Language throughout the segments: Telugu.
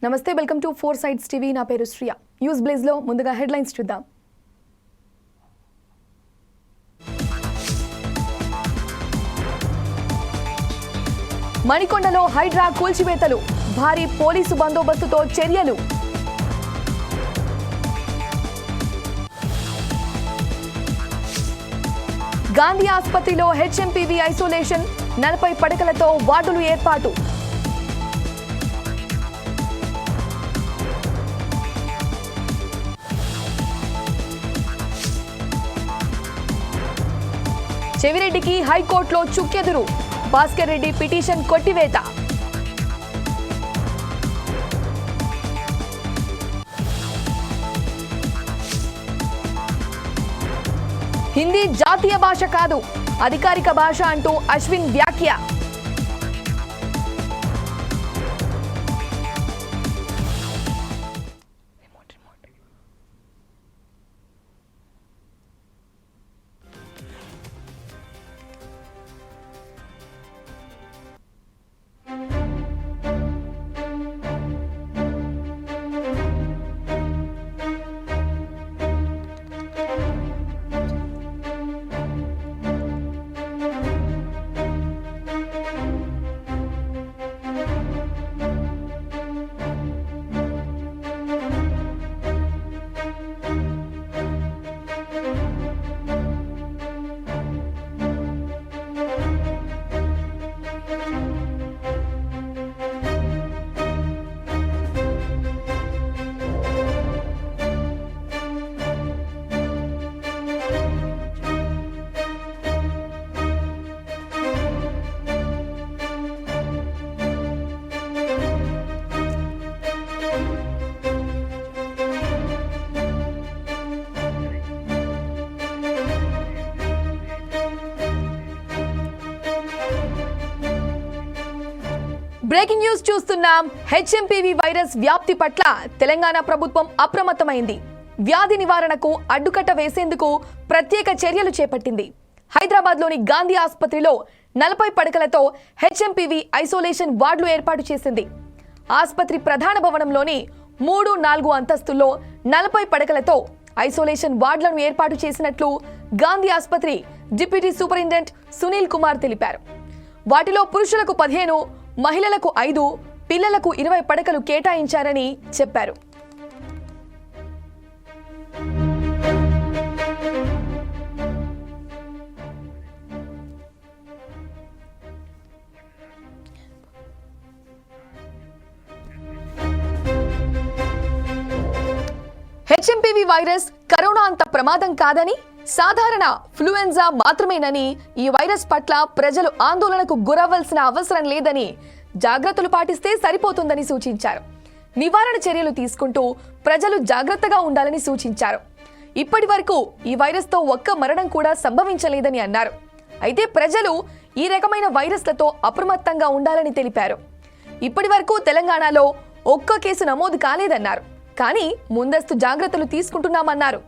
నమస్తే, welcome to four sides TV. నా పేరు శ్రియ. న్యూస్ బ్లేజ్ లో ముందుగా హెడ్లైన్స్ చూద్దాం. మణికొండలో హైడ్రా కూల్చివేతలు, భారీ పోలీసు బందోబస్తుతో చర్యలు. గాంధీ ఆసుపత్రిలో హెచ్ఎంపీవీ ఐసోలేషన్, 40 పడకలతో వార్డులు ఏర్పాటు. చెవిరెడ్డికి హైకోర్టులో చుక్కెదురు, భాస్కర్ రెడ్డి పిటిషన్ కొట్టివేత. హిందీ జాతీయ భాష కాదు, అధికారిక భాష అంటూ అశ్విన్ వ్యాఖ్య. బ్రేకింగ్ న్యూస్ చూస్తున్నాం. హెచ్ఎంపీవీ వైరస్ వ్యాప్తి పట్ల తెలంగాణ ప్రభుత్వం అప్రమత్తమైంది. వ్యాధి నివారణకు అడ్డుకట్ట వేసేందుకు ప్రత్యేక చర్యలు చేపట్టింది. హైదరాబాద్లోని గాంధీ ఆసుపత్రిలో 40 పడకలతో హెచ్ఎంపీవీ ఐసోలేషన్ వార్డులు ఏర్పాటు చేసింది. ఆసుపత్రి ప్రధాన భవనంలోని 3, 4 అంతస్తుల్లో 40 పడకలతో ఐసోలేషన్ వార్డులను ఏర్పాటు చేసినట్లు గాంధీ ఆసుపత్రి డిప్యూటీ సూపరింటెండెంట్ సునీల్ కుమార్ తెలిపారు. వాటిలో పురుషులకు 15, మహిళలకు 5, పిల్లలకు 20 పడకలు కేటాయించారని చెప్పారు. హెచ్ఎంపీవీ వైరస్ కరోనా అంత ప్రమాదం కాదని, సాధారణ ఫ్లూయెన్జా మాత్రమేనని, ఈ వైరస్ పట్ల ప్రజలు ఆందోళనకు గురవ్వాల్సిన అవసరం లేదని, జాగ్రత్తలు పాటిస్తే సరిపోతుందని సూచించారు. నివారణ చర్యలు తీసుకుంటూ ప్రజలు జాగ్రత్తగా ఉండాలని సూచించారు. ఇప్పటి వరకు ఈ వైరస్తో ఒక్క మరణం కూడా సంభవించలేదని అన్నారు. అయితే ప్రజలు ఈ రకమైన వైరస్లతో అప్రమత్తంగా ఉండాలని తెలిపారు. ఇప్పటి వరకు తెలంగాణలో ఒక్క కేసు నమోదు కాలేదన్నారు. కానీ ముందస్తు జాగ్రత్తలు తీసుకుంటున్నామన్నారు.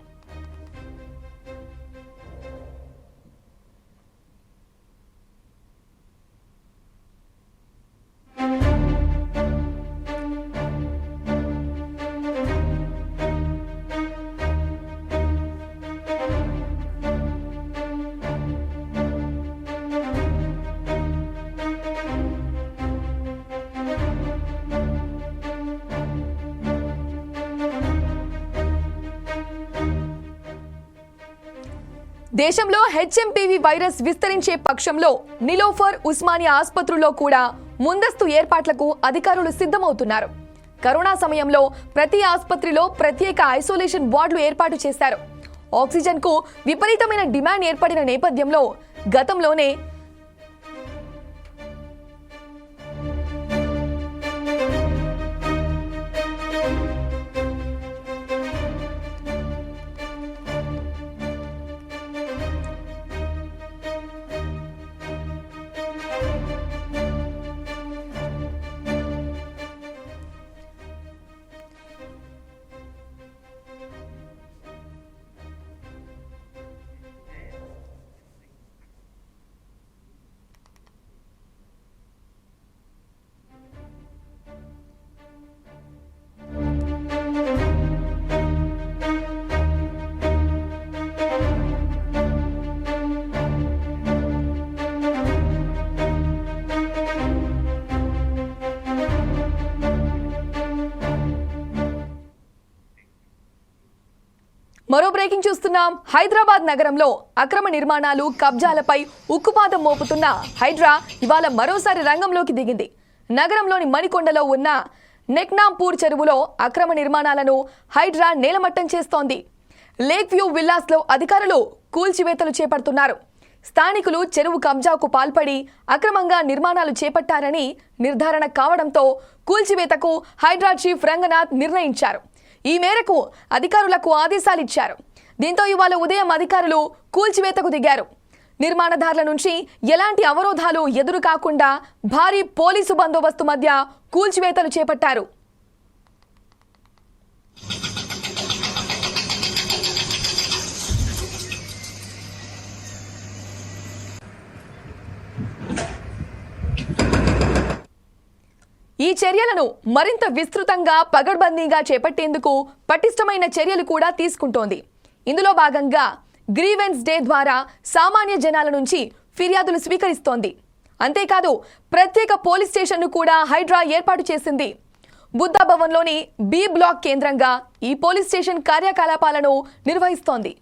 దేశంలో హెచ్ఎంపీవీ వైరస్ విస్తరించే పక్షంలో నిలోఫర్, ఉస్మానియా ఆసుపత్రుల్లో కూడా ముందస్తు ఏర్పాట్లకు అధికారులు సిద్ధమవుతున్నారు. కరోనా సమయంలో ప్రతి ఆసుపత్రిలో ప్రత్యేక ఐసోలేషన్ వార్డులు ఏర్పాటు చేశారు. ఆక్సిజన్ కు విపరీతమైన డిమాండ్ ఏర్పడిన నేపథ్యంలో గతంలోనే బ్రేకింగ్ చూస్తున్నాం. హైదరాబాద్ నగరంలో అక్రమ నిర్మాణాలు, కబ్జాలపై ఉక్కుపాదం మోపుతున్న హైడ్రా ఇవాళ మరోసారి రంగంలోకి దిగింది. నగరంలోని మణికొండలో ఉన్న నెక్నాంపూర్ చెరువులో అక్రమ నిర్మాణాలను హైడ్రా నేలమట్టం చేస్తోంది. లేక్ వ్యూ విల్లాస్ లో అధికారులు కూల్చివేతలు చేపడుతున్నారు. స్థానికులు చెరువు కబ్జాకు పాల్పడి అక్రమంగా నిర్మాణాలు చేపట్టారని నిర్ధారణ కావడంతో కూల్చివేతకు హైడ్రా చీఫ్ రంగనాథ్ నిర్ణయించారు. ఈ మేరకు అధికారులకు ఆదేశాలిచ్చారు. దీంతో ఇవాళ ఉదయం అధికారులు కూల్చివేతకు దిగారు. నిర్మాణదారుల నుంచి ఎలాంటి అవరోధాలు ఎదురు కాకుండా భారీ పోలీసు బందోబస్తు మధ్య కూల్చివేతలు చేపట్టారు. ఈ చర్యలను మరింత విస్తృతంగా పగడ్బందీగా చేపట్టేందుకు పటిష్టమైన చర్యలు కూడా తీసుకుంటోంది. ఇందులో భాగంగా గ్రీవెన్స్ డే ద్వారా సామాన్య జనాల నుంచి ఫిర్యాదులు స్వీకరిస్తోంది. అంతేకాదు ప్రత్యేక పోలీస్ స్టేషన్ను కూడా హైడ్రా ఏర్పాటు చేసింది. బుద్ధ భవన్లోని బి బ్లాక్ కేంద్రంగా ఈ పోలీస్ స్టేషన్ కార్యకలాపాలను నిర్వహిస్తోంది.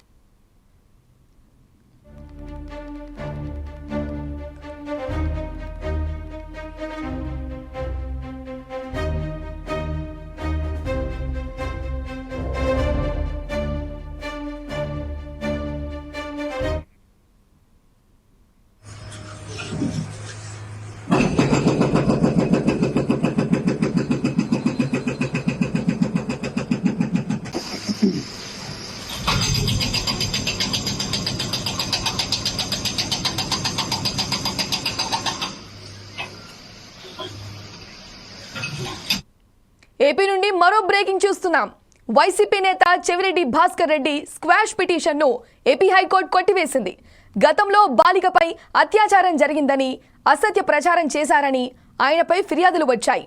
ఏపీ నుండి మరో బ్రేకింగ్ చూస్తున్నాం. వైసీపీ నేత చెవిరెడ్డి భాస్కర్ రెడ్డి స్క్వాష్ పిటిషన్ను ఏపీ హైకోర్టు కొట్టివేసింది. గతంలో బాలికపై అత్యాచారం జరిగిందని, అసత్య ప్రచారం చేశారని ఆయనపై ఫిర్యాదులు వచ్చాయి.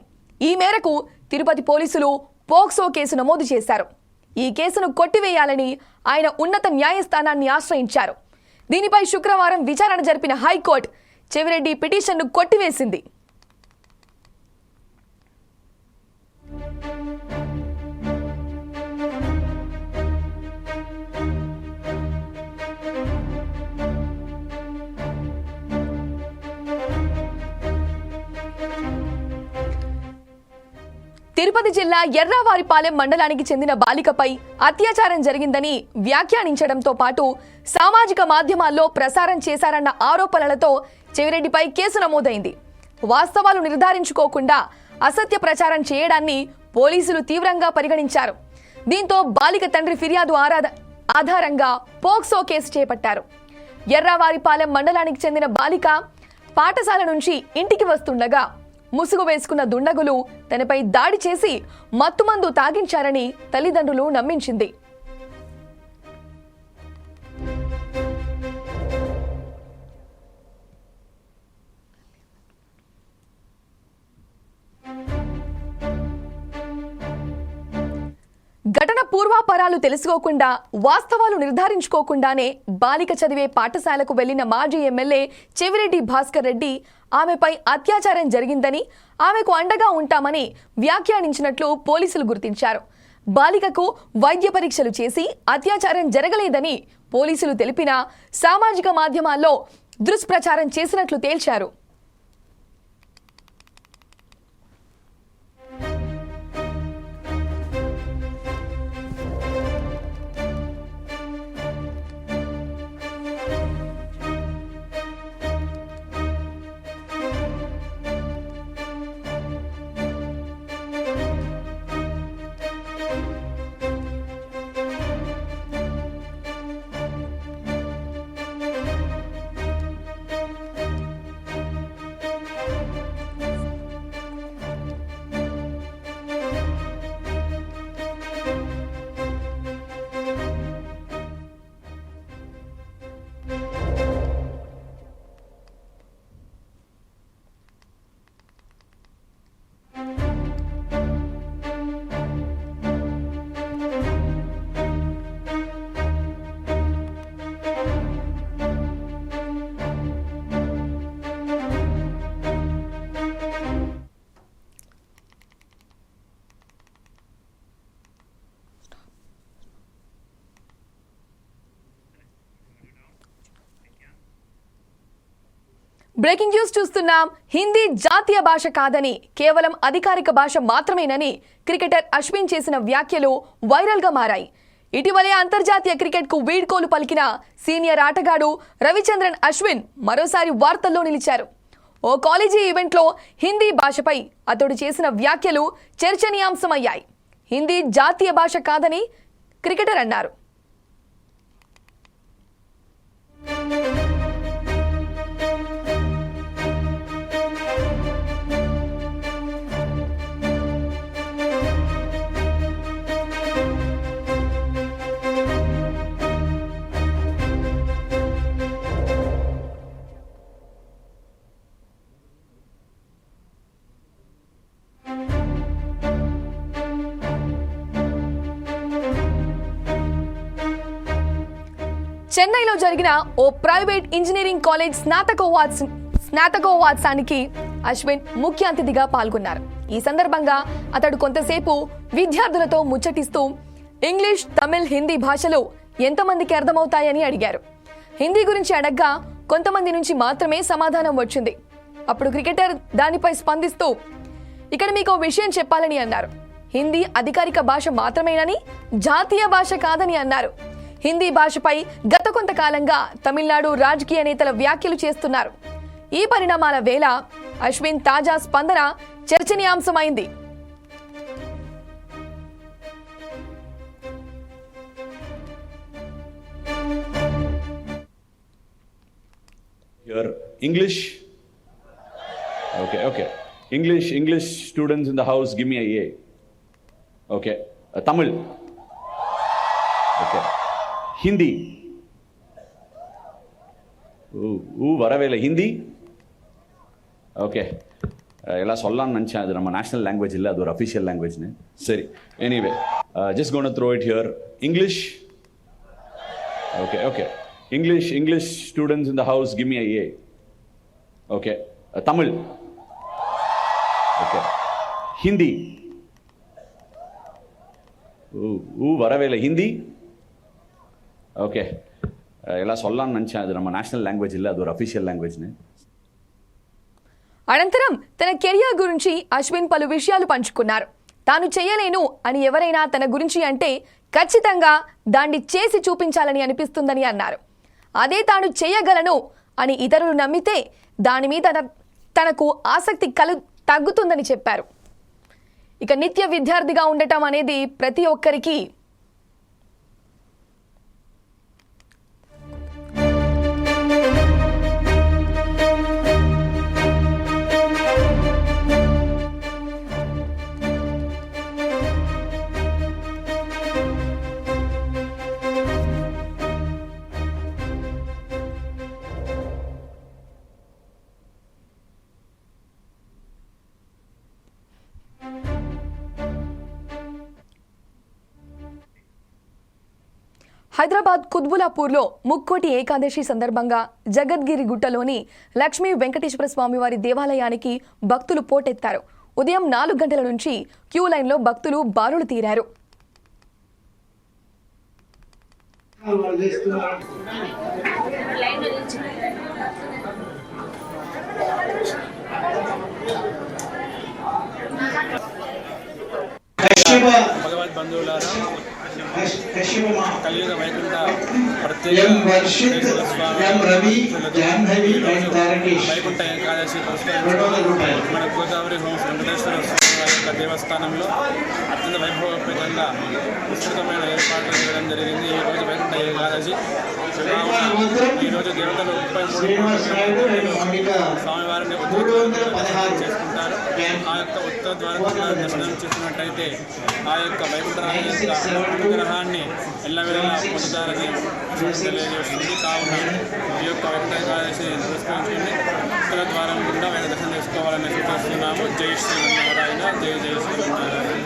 ఈ మేరకు తిరుపతి పోలీసులు పోక్సో కేసు నమోదు చేశారు. ఈ కేసును కొట్టివేయాలని ఆయన ఉన్నత న్యాయస్థానాన్ని ఆశ్రయించారు. దీనిపై శుక్రవారం విచారణ జరిపిన హైకోర్టు చెవిరెడ్డి పిటిషన్ను కొట్టివేసింది. తిరుపతి జిల్లా ఎర్రావారిపాలెం మండలానికి చెందిన బాలికపై అత్యాచారం జరిగిందని వ్యాఖ్యానించడంతో పాటు సామాజిక మాధ్యమాల్లో ప్రసారం చేశారన్న ఆరోపణలతో చెవిరెడ్డిపై కేసు నమోదైంది. వాస్తవాలు నిర్ధారించుకోకుండా అసత్య ప్రచారం చేయడాన్ని పోలీసులు తీవ్రంగా పరిగణించారు. దీంతో బాలిక తండ్రి ఫిర్యాదు ఆధారంగా పోక్సో కేసు చేపట్టారు. ఎర్రావారిపాలెం మండలానికి చెందిన బాలిక పాఠశాల నుంచి ఇంటికి వస్తుండగా ముసుగు వేసుకున్న దుండగులు తనపై దాడి చేసి మత్తుమందు తాగించారని తల్లిదండ్రులు నమ్మించింది. ఘటన పూర్వాపరాలు తెలుసుకోకుండా, వాస్తవాలు నిర్ధారించుకోకుండానే బాలిక చదివే పాఠశాలకు వెళ్లిన మాజీ ఎమ్మెల్యే చెవిరెడ్డి భాస్కర్ రెడ్డి ఆమెపై అత్యాచారం జరిగిందని, ఆమెకు అండగా ఉంటామని వ్యాఖ్యానించినట్లు పోలీసులు గుర్తించారు. బాలికకు వైద్య పరీక్షలు చేసి అత్యాచారం జరగలేదని పోలీసులు తెలిపినా సామాజిక మాధ్యమాల్లో దుష్ప్రచారం చేసినట్లు తేల్చారు. బ్రేకింగ్ న్యూస్ చూస్తున్నాం. హిందీ జాతీయ భాష కాదని, కేవలం అధికారిక భాష మాత్రమేనని క్రికెటర్ అశ్విన్ చేసిన వ్యాఖ్యలు వైరల్ గా మారాయి. ఇటీవలే అంతర్జాతీయ క్రికెట్ కు వీడ్కోలు పలికిన సీనియర్ ఆటగాడు రవిచంద్రన్ అశ్విన్ మరోసారి వార్తల్లో నిలిచారు. ఓ కాలేజీ ఈవెంట్లో హిందీ భాషపై అతడు చేసిన వ్యాఖ్యలు చర్చనీయాంశమయ్యాయి. హిందీ జాతీయ భాష కాదని క్రికెటర్ అన్నారు. చెన్నైలో జరిగిన ఓ ప్రైవేట్ ఇంజనీరింగ్ కాలేజ్ స్నాతకోత్సవానికి అశ్విన్ ముఖ్య అతిథిగా పాల్గొన్నారు. ఈ సందర్భంగా అతడు కొంతసేపు విద్యార్థులతో ముచ్చటిస్తూ ఇంగ్లీష్, తమిళ్, హిందీ భాషలు ఎంతమందికి అర్థమవుతాయని అడిగారు. హిందీ గురించి అడగ్గా కొంతమంది నుంచి మాత్రమే సమాధానం వచ్చింది. అప్పుడు క్రికెటర్ దానిపై స్పందిస్తూ ఇక్కడ మీకు విషయం చెప్పాలని అన్నారు. హిందీ అధికారిక భాష మాత్రమేనని, జాతీయ భాష కాదని అన్నారు. హిందీ భాషపై గత కొంతకాలంగా తమిళనాడు రాజకీయ నేతల వ్యాఖ్యలు చేస్తున్నారు. ఈ పరిణామాల వేళ అశ్విన్ తాజా స్పందన చర్చనీయాంశమైంది. English. Okay. English students in the house, give me a A. Okay. Tamil. Okay. Hindi. வரவேல ஹிந்தி. ஓகே, எல்லாம் சொல்லலாம்னு நினச்சேன். அது நம்ம நேஷனல் லாங்குவேஜ் இல்லை, அது ஒரு அஃபிஷியல் லாங்குவேஜ்னு. சரி, anyway just gonna throw it here. English. Okay. English students in the house, give me a A. Okay. Tamil. Okay. Hindi. வரவேல ஹிந்தி. ఓకే, ఎలా சொல்லலாம்னு நினச்சேன். అది நம்ம నేషనల్ లాంగ్వేజ్ இல்லை, అది ஒரு అఫీషియల్ లాంగ్వేజ్ని. అనంతరం తన కెరియర్ గురించి అశ్విన్ పలు విషయాలు పంచుకున్నారు. తాను చేయలేను అని ఎవరైనా తన గురించి అంటే ఖచ్చితంగా దాన్ని చేసి చూపించాలని అనిపిస్తుందని అన్నారు. అదే తాను చేయగలను అని ఇతరులు నమ్మితే దాని మీద తనకు ఆసక్తి తగ్గుతుందని చెప్పారు. ఇక నిత్య విద్యార్థిగా ఉండటం అనేది ప్రతి ఒక్కరికి హైదరాబాద్ కుత్బులాపూర్లో ముక్కోటి ఏకాదశి సందర్భంగా జగద్గిరి గుట్టలోని లక్ష్మీ వెంకటేశ్వర స్వామివారి దేవాలయానికి భక్తులు పోటెత్తారు. ఉదయం 4 గంటల నుంచి క్యూ లైన్లో భక్తులు బారులు తీరారు. భగవద్ బంధువులారా, కలియుగ వైకుంఠ ప్రత్యేక వైకుంఠ ఏకాదశి మన గోదావరి హోమ్స్ వెంకటేశ్వర స్వామి వారి యొక్క దేవస్థానంలో అత్యంత వైభవపేతంగా విస్తృతమైన ఏర్పాట్లు చేయడం జరిగింది. ఈరోజు వైకుంఠ ఏకాదశి. ఈరోజు దేవతలు 33 స్వామివారిని చేసుకుంటారు. ఆ యొక్క ఉత్తర ద్వారంగా దర్శనం చేసినట్టయితే ఆ యొక్క వైకుంఠరాజు యొక్క అనుగ్రహాన్ని ఎల్లవేళలా పొందుతారని తెలియజేస్తుంది. కావున ఈ యొక్క వైకుంఠ ఏకాదశి పురస్కరించుకుని ఉత్తర ద్వారం గుండా మేము దర్శనం చేసుకోవాలని సూచిస్తున్నాము. జై శ్రీమన్నారాయణ, జై శ్రీమన్నారాయణ.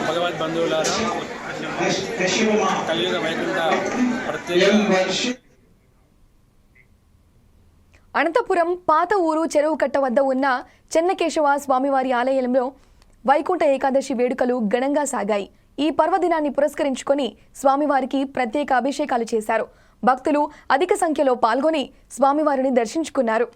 భగవద్ బంధువులారా, కలియుగ వైకుంఠ ప్రత్యేక అనంతపురం పాత ఊరు చెరువు కట్ట వద్ద ఉన్న చెన్నకేశవ స్వామివారి ఆలయంలో వైకుంఠ ఏకాదశి వేడుకలు ఘనంగా సాగాయి. ఈ పర్వదినాన్ని పురస్కరించుకొని స్వామివారికి ప్రత్యేక అభిషేకాలు చేశారు. భక్తులు అధిక సంఖ్యలో పాల్గొని స్వామివారిని దర్శించుకున్నారు.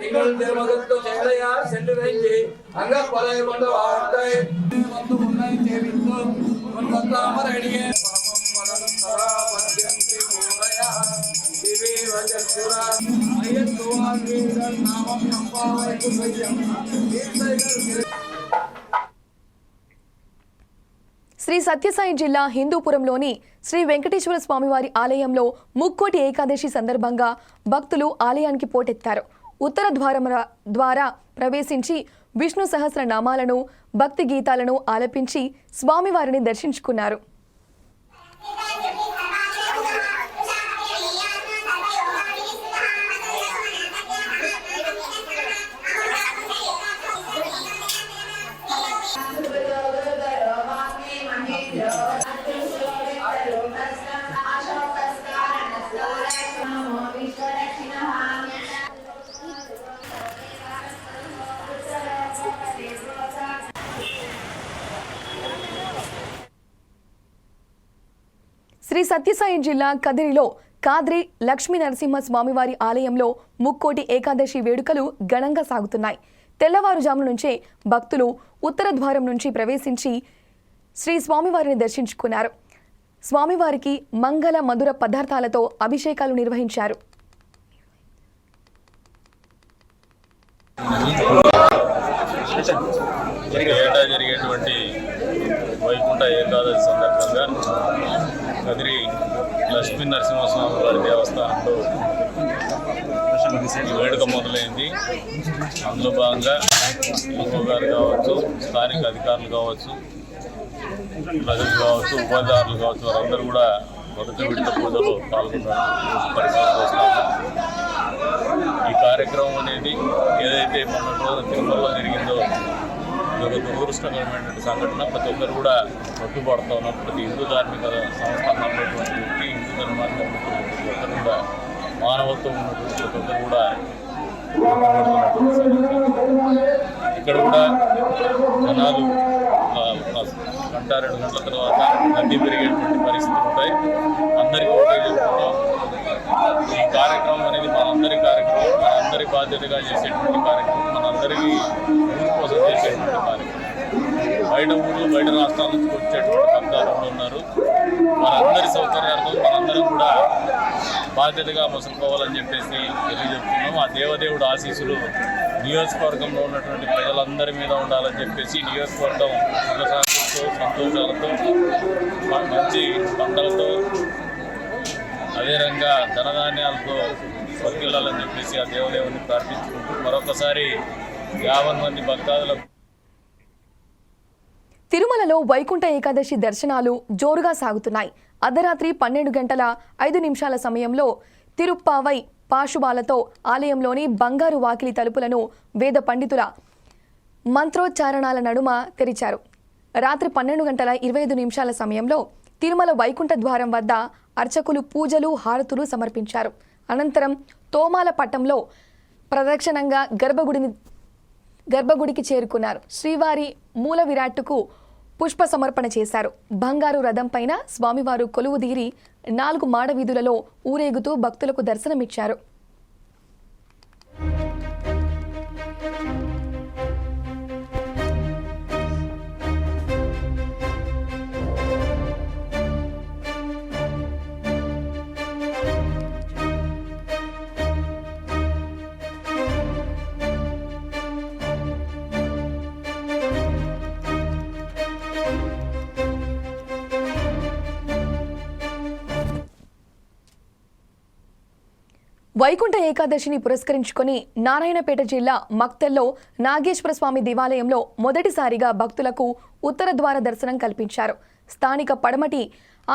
നിങ്ങൾ തിരുമുഖത്തു ചേരയാൽ ചെല്ലുവെങ്കിൽ അങ്ങ് പല കൊണ്ട് വാർത്തേ വന്നു മുന്നായി ചേവിക്കും താമരടിയെ శ్రీ సత్యసాయి జిల్లా హిందూపురంలోని శ్రీ వెంకటేశ్వర స్వామివారి ఆలయంలో ముక్కోటి ఏకాదశి సందర్భంగా భక్తులు ఆలయానికి పోటెత్తారు. ఉత్తర ద్వారం ద్వారా ప్రవేశించి విష్ణు సహస్రనామాలను భక్తి గీతాలను ఆలపించి స్వామివారిని దర్శించుకున్నారు. శ్రీ సత్యసాయి జిల్లా కదిరిలో కాద్రి లక్ష్మీ నరసింహ స్వామివారి ఆలయంలో ముక్కోటి ఏకాదశి వేడుకలు ఘనంగా సాగుతున్నాయి. తెల్లవారుజాము నుంచే భక్తులు ఉత్తర ద్వారం నుంచి ప్రవేశించి శ్రీ స్వామివారిని దర్శించుకున్నారు. స్వామివారికి మంగళ మధుర పదార్థాలతో అభిషేకాలు నిర్వహించారు. ఏటా జరిగేటువంటి వైకుంఠ ఏకాదశి సందర్భంగా కదిరి లక్ష్మీ నరసింహస్వామి వారి దేవస్థానంలో ఈ వేడుక మొదలైంది. అందులో భాగంగా ఈవో గారు కావచ్చు, స్థానిక అధికారులు కావచ్చు, ప్రజలు కావచ్చు, ఉపాధిదారులు కావచ్చు, వారందరూ కూడా మొదటి విడత పూజలో పాల్గొన్నారు. పరిశీలిస్తున్నాము. ఈ కార్యక్రమం అనేది ఏదైతే మొన్న రోజు తిరుమలలో జరిగిందో ఇది ఒక దురదృష్టకరమైనటువంటి సంఘటన. ప్రతి ఒక్కరు కూడా పట్టుబడుతూ ఉన్నారు. ప్రతి హిందూ ధార్మిక సంస్థ నమ్మేటువంటి వ్యక్తి, హిందూ ధర్మాన్ని నమ్మేటువంటి ప్రతి ఒక్కరు కూడా, మానవత్వం ఉన్నటువంటి ప్రతి ఒక్కరు కూడా ఇక్కడ కూడా జనాలు గంట 2 గంటల తర్వాత గడ్డి పెరిగేటువంటి పరిస్థితులు ఉంటాయి. అందరికీ ఒకటే చెప్పుకుంటాం, ఈ కార్యక్రమం అనేది మనందరి కార్యక్రమం, మనందరి బాధ్యతగా చేసేటువంటి కార్యక్రమం, మనందరికీ ఊరి కోసం చేసేటువంటి కార్యక్రమం. బయట ఊళ్ళు, బయట రాష్ట్రాల నుంచి వచ్చేటువంటి భక్తాలు ఉన్నారు. వారందరి సౌకర్యార్థం మనందరం కూడా బాధ్యతగా మసులుకోవాలని చెప్పేసి తెలియజెప్తున్నాం. ఆ దేవదేవుడు ఆశీస్సులు నియోజకవర్గంలో ఉన్నటువంటి ప్రజలందరి మీద ఉండాలని చెప్పేసి నియోజకవర్గం సుఖశాంతులతో, సంతోషాలతో, మంచి పంటలతో, అదే రంగా ధనధాన్యాలతో వర్గిల్లాలని చెప్పేసి ఆ దేవదేవుని ప్రార్థించుకుంటూ మరొకసారి 50 మంది భక్తాదులకు. తిరుమలలో వైకుంఠ ఏకాదశి దర్శనాలు జోరుగా సాగుతున్నాయి. అర్ధరాత్రి 12:05 సమయంలో తిరుప్పావై పాశుబాలతో ఆలయంలోని బంగారు వాకిలి తలుపులను వేద పండితుల మంత్రోచ్చారణాల నడుమ తెరిచారు. రాత్రి 12:25 సమయంలో తిరుమల వైకుంఠ ద్వారం వద్ద అర్చకులు పూజలు, హారతులు సమర్పించారు. అనంతరం తోమాల పట్టంలో ప్రదక్షిణంగా గర్భగుడికి చేరుకున్నారు. శ్రీవారి మూల విరాట్టుకు పుష్ప సమర్పణ చేశారు. బంగారు రథం పైన స్వామివారు కొలువుదీరి 4 మాడ వీధులలో ఊరేగుతూ భక్తులకు దర్శనమిచ్చారు. వైకుంఠ ఏకాదశిని పురస్కరించుకొని నారాయణపేట జిల్లా మక్తల్లో నాగేశ్వర స్వామి దేవాలయంలో మొదటిసారిగా భక్తులకు ఉత్తర ద్వార దర్శనం కల్పించారు. స్థానిక పడమటి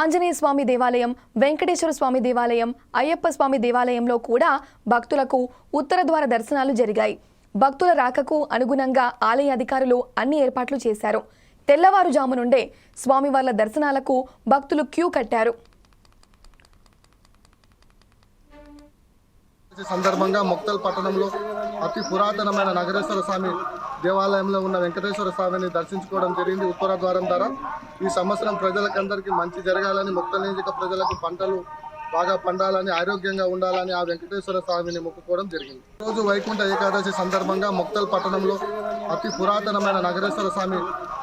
ఆంజనేయ స్వామి దేవాలయం, వెంకటేశ్వర స్వామి దేవాలయం, అయ్యప్ప స్వామి దేవాలయంలో కూడా భక్తులకు ఉత్తర ద్వార దర్శనాలు జరిగాయి. భక్తుల రాకకు అనుగుణంగా ఆలయ అధికారులు అన్ని ఏర్పాట్లు చేశారు. తెల్లవారుజాము నుండే స్వామివార్ల దర్శనాలకు భక్తులు క్యూ కట్టారు. సందర్భంగా మొక్తల్ పట్టణంలో అతి పురాతనమైన నగరేశ్వర స్వామి దేవాలయంలో ఉన్న వెంకటేశ్వర స్వామిని దర్శించుకోవడం జరిగింది ఉత్తర ద్వారం ద్వారా. ఈ సంవత్సరం ప్రజలకందరికీ మంచి జరగాలని, మొక్తల్ నియోజక ప్రజలకు పంటలు బాగా పండాలని ఆరోగ్యంగా ఉండాలని ఆ వెంకటేశ్వర స్వామిని మొక్కుకోవడం జరిగింది. రోజు వైకుంఠ ఏకాదశి సందర్భంగా మొక్తల్ పట్టణంలో అతి పురాతనమైన నగరేశ్వర స్వామి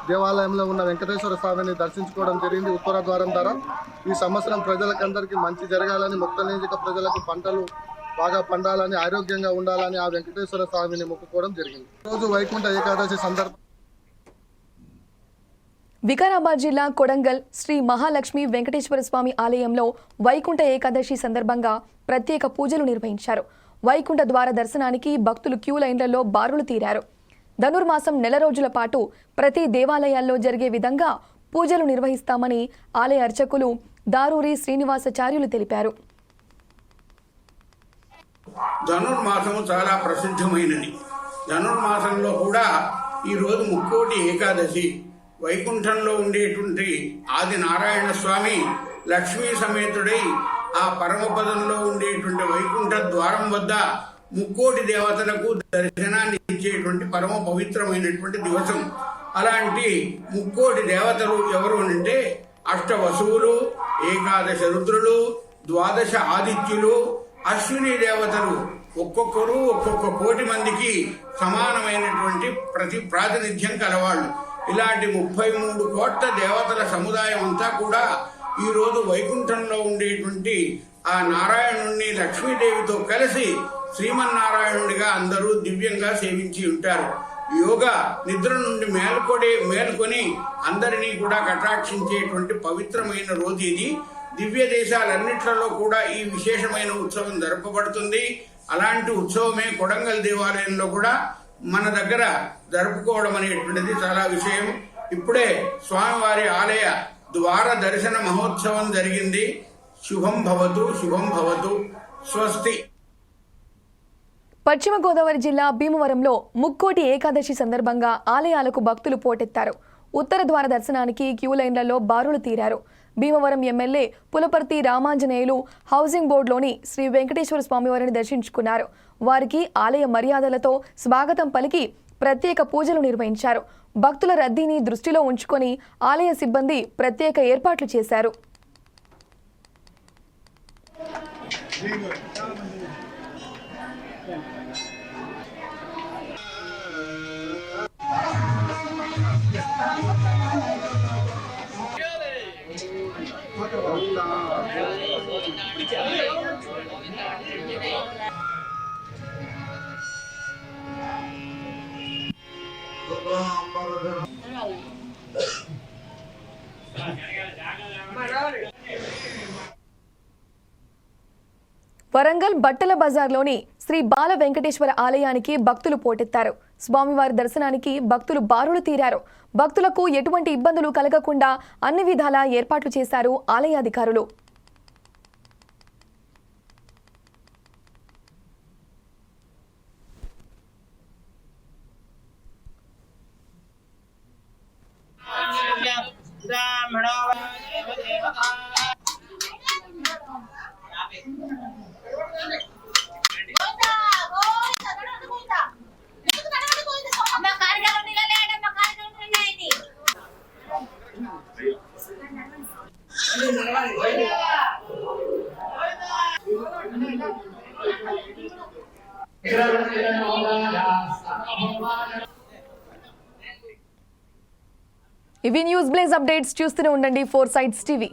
దేవాలయంలో ఉన్న వెంకటేశ్వర స్వామిని దర్శించుకోవడం జరిగింది. ఉత్తర ద్వారం ద్వారా ఈ సంవత్సరం ప్రజలకందరికీ మంచి జరగాలని, మొక్తల్ నియోజక ప్రజలకు పంటలు బాగా పండాలని ఆరోగ్యంగా ఉండాలని ఆ వెంకటేశ్వర స్వామిని మొక్కుకోవడం జరిగింది. రోజు వైకుంఠ ఏకాదశి సందర్భంగా వికారాబాద్ జిల్లా కొడంగల్ శ్రీ మహాలక్ష్మి వెంకటేశ్వర స్వామి ఆలయంలో వైకుంఠ ఏకాదశి సందర్భంగా ప్రత్యేక పూజలు నిర్వహించారు. వైకుంఠ ద్వార దర్శనానికి భక్తులు క్యూ లైన్లలో బారులు తీరారు. ధనుర్మాసం నెల రోజుల పాటు ప్రతి దేవాలయాల్లో జరిగే విధంగా పూజలు నిర్వహిస్తామని ఆలయ అర్చకులు దారూరి శ్రీనివాసాచార్యులు తెలిపారు. ధనుర్మాసము చాలా ప్రసిద్ధమైనది. ధనుర్మాసంలో కూడా ఈరోజు ముక్కోటి ఏకాదశి. వైకుంఠంలో ఉండేటువంటి ఆది నారాయణ స్వామి లక్ష్మీ సమేతుడై ఆ పరమపదంలో ఉండేటువంటి వైకుంఠ ద్వారం వద్ద ముక్కోటి దేవతలకు దర్శనాన్ని ఇచ్చేటువంటి పరమ పవిత్రమైనటువంటి దివసం. అలాంటి ముక్కోటి దేవతలు ఎవరు అంటే అష్టవసువులు, ఏకాదశ రుద్రులు, ద్వాదశ ఆదిత్యులు, అశ్విని దేవతలు. ఒక్కొక్కరు ఒక్కొక్క కోటి మందికి సమానమైనటువంటి ప్రాతినిధ్యం కలవాళ్ళు. ఇలాంటి 33 కోట్ల దేవతల సముదాయం అంతా కూడా ఈరోజు వైకుంఠంలో ఉండేటువంటి ఆ నారాయణుణ్ణి లక్ష్మీదేవితో కలిసి శ్రీమన్నారాయణుడిగా అందరూ దివ్యంగా సేవించి ఉంటారు. యోగా నిద్ర నుండి మేల్కొని అందరినీ కూడా కటాక్షించేటువంటి పవిత్రమైన రోజు ఇది. దివ్య దేశాలన్నిట్లలో కూడా ఈ విశేషమైన ఉత్సవం జరపబడుతుంది. అలాంటి ఉత్సవమే కొడంగల్ దేవాలయంలో కూడా మన దగ్గర జరుపుకోవడం అనేటువంటిది చాలా విషయం. ఇప్పుడే స్వామివారి ఆలయ ద్వార దర్శన మహోత్సవం జరిగింది. శుభం భవతు, శుభం భవతు, స్వస్తి. పశ్చిమ గోదావరి జిల్లా భీమవరంలో ముక్కోటి ఏకాదశి సందర్భంగా ఆలయాలకు భక్తులు పోటెత్తారు. ఉత్తర ద్వార దర్శనానికి క్యూ లైన్లలో బారులు తీరారు. భీమవరం ఎమ్మెల్యే పులపర్తి రామాంజనేయులు హౌసింగ్ బోర్డులోని శ్రీ వెంకటేశ్వర స్వామివారిని దర్శించుకున్నారు. వారికి ఆలయ మర్యాదలతో స్వాగతం పలికి ప్రత్యేక పూజలు నిర్వహించారు. భక్తుల రద్దీని దృష్టిలో ఉంచుకొని ఆలయ సిబ్బంది ప్రత్యేక ఏర్పాట్లు చేశారు. వరంగల్ బట్టల బజార్లోని శ్రీ బాల వెంకటేశ్వర ఆలయానికి భక్తులు పోటెత్తారు. స్వామివారి దర్శనానికి భక్తులు బారులు తీరారు. భక్తులకు ఎటువంటి ఇబ్బందులు కలగకుండా అన్ని విధాలా ఏర్పాట్లు చేశారు ఆలయ అధికారులు. ఇవి న్యూస్ బ్లేజ్ అప్డేట్స్. చూస్తూనే ఉండండి 4 Sides TV.